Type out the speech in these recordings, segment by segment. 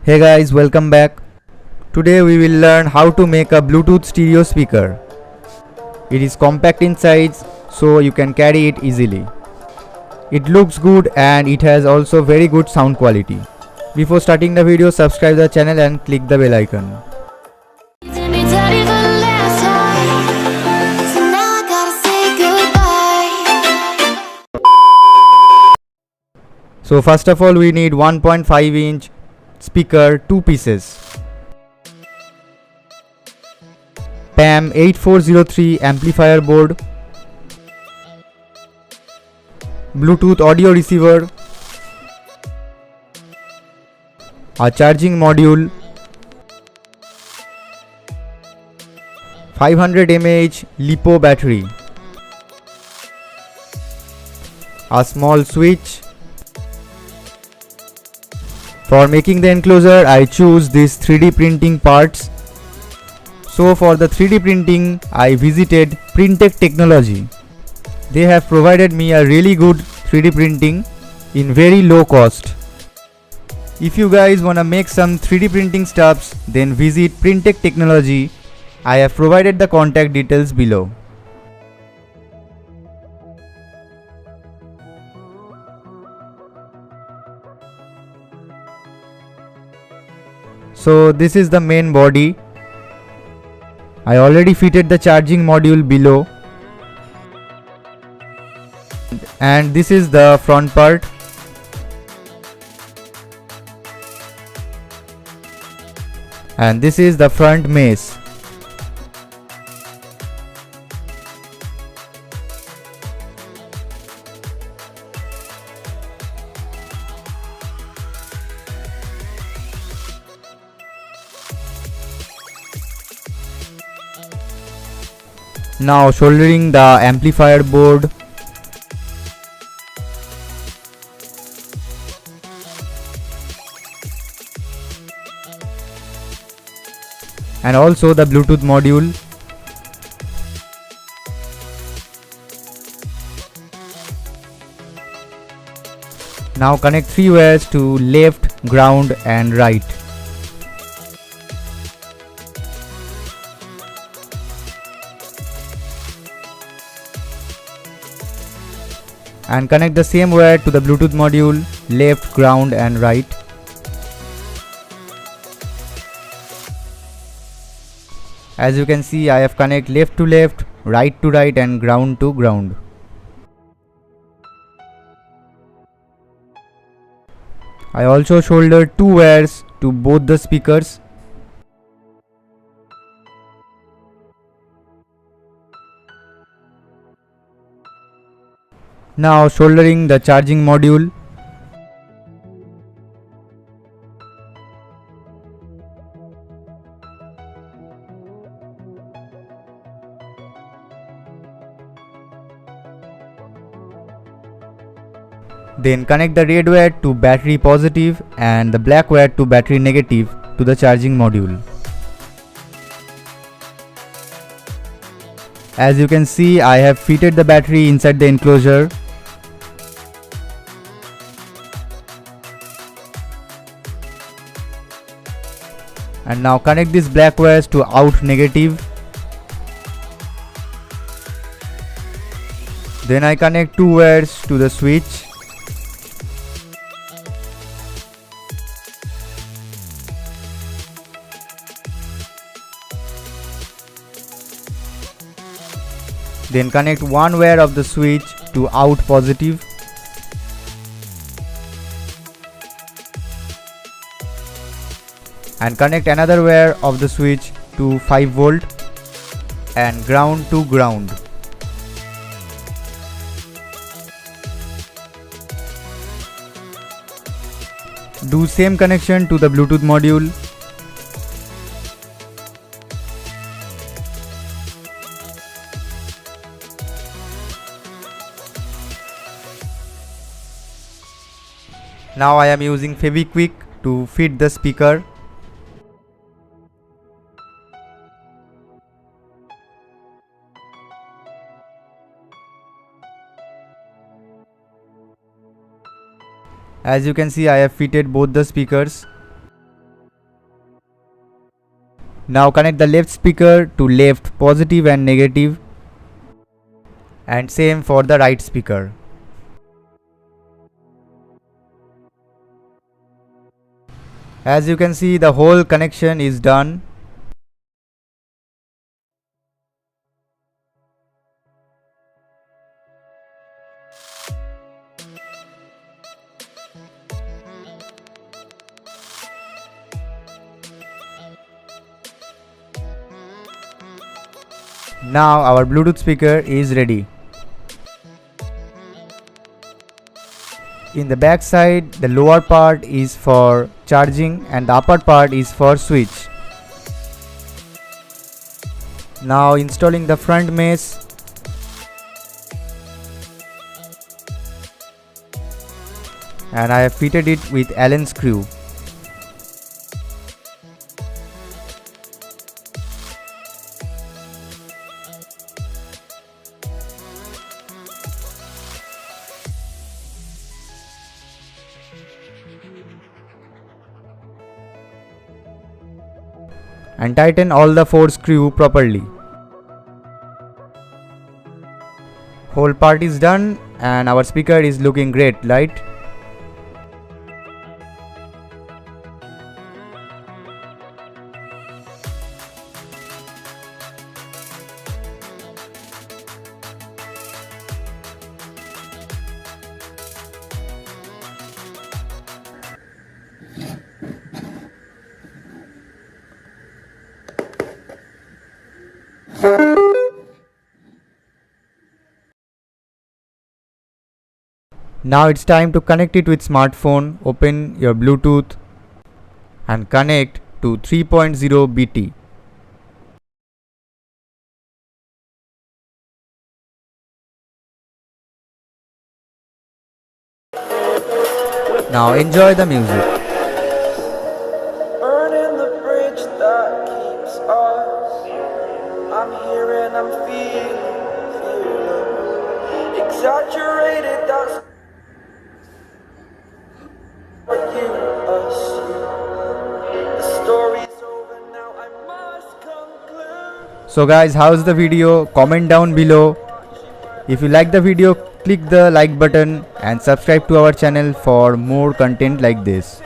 Hey guys, welcome back. Today we will learn how to make a Bluetooth stereo speaker. It is compact in size so you can carry it easily. It looks good and it has also very good sound quality. Before starting the video, subscribe the channel and click the bell icon. So first of all we need 1.5-inch speaker, 2 pieces. PAM 8403 amplifier board, Bluetooth audio receiver, a charging module, 500 mAh LiPo battery, a small switch. For making the enclosure, I choose these 3D printing parts. So for the 3D printing, I visited Printech Technology. They have provided me a really good 3D printing in very low cost. If you guys wanna make some 3D printing stuffs, then visit Printech Technology. I have provided the contact details below. So this is the main body. I already fitted the charging module below. And this is the front part. And this is the front mace. Now soldering the amplifier board. And also the Bluetooth module. Now connect 3 wires to left, ground and right. And connect the same wire to the Bluetooth module, left, ground and right. As you can see, I have connected left to left, right to right and ground to ground. I also soldered 2 wires to both the speakers. Now soldering the charging module. Then connect the red wire to battery positive and the black wire to battery negative to the charging module. As you can see, I have fitted the battery inside the enclosure. And now connect these black wires to out negative. Then I connect 2 wires to the switch. Then connect 1 wire of the switch to out positive. And connect another wire of the switch to 5 volt and ground to ground. Do same connection to the Bluetooth module. Now I am using Fevikwik to fit the speaker. As you can see, I have fitted both the speakers. Now connect the left speaker to left positive and negative, and same for the right speaker. As you can see, the whole connection is done. Now our Bluetooth speaker is ready. In the back side, the lower part is for charging and the upper part is for switch. Now installing the front mesh. And I have fitted it with Allen screw. And tighten all the 4 screws properly. Whole part is done and our speaker is looking great, right? Now it's time to connect it with smartphone. Open your Bluetooth and connect to 3.0 BT. Now enjoy the music. Burning the bridge that keeps us. I'm here and I'm feeling exaggerated. That's what you assume. The story's over now. I must conclude. So guys, how's the video? Comment down below. If you like the video, click the like button and subscribe to our channel for more content like this.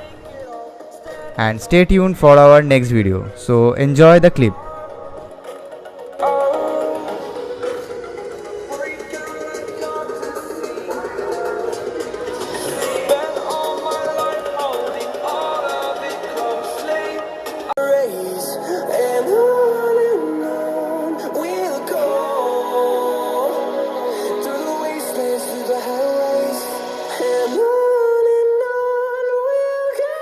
And stay tuned for our next video. So enjoy the clip. Spent all my life holding all of it closely. Race and on we'll go through the wastelands, through the highways, and on we'll go.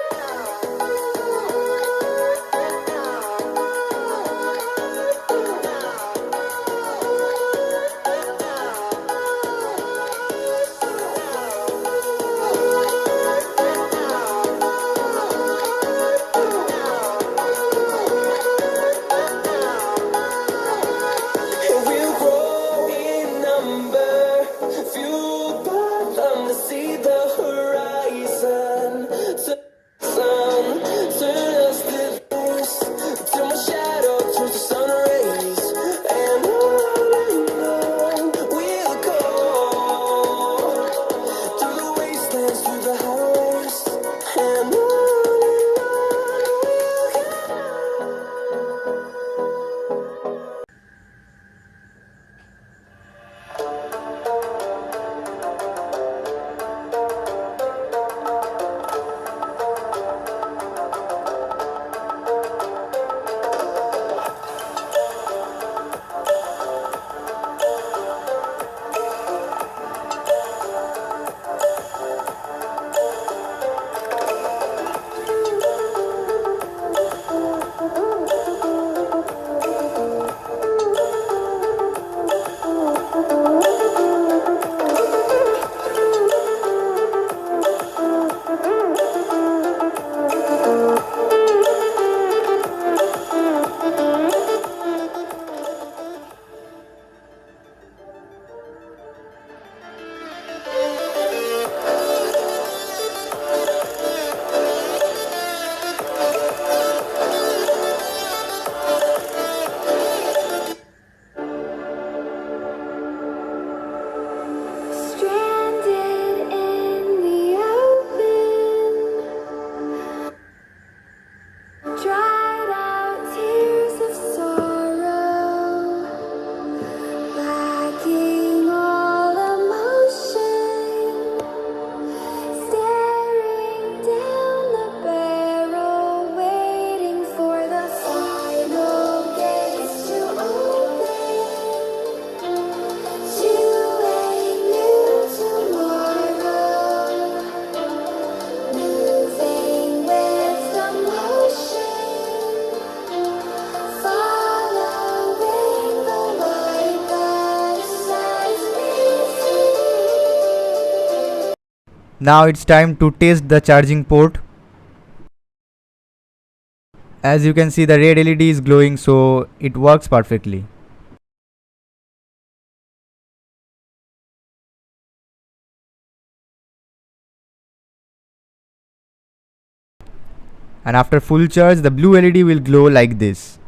Now it's time to test the charging port. As you can see, the red LED is glowing, so it works perfectly. And after full charge, the blue LED will glow like this.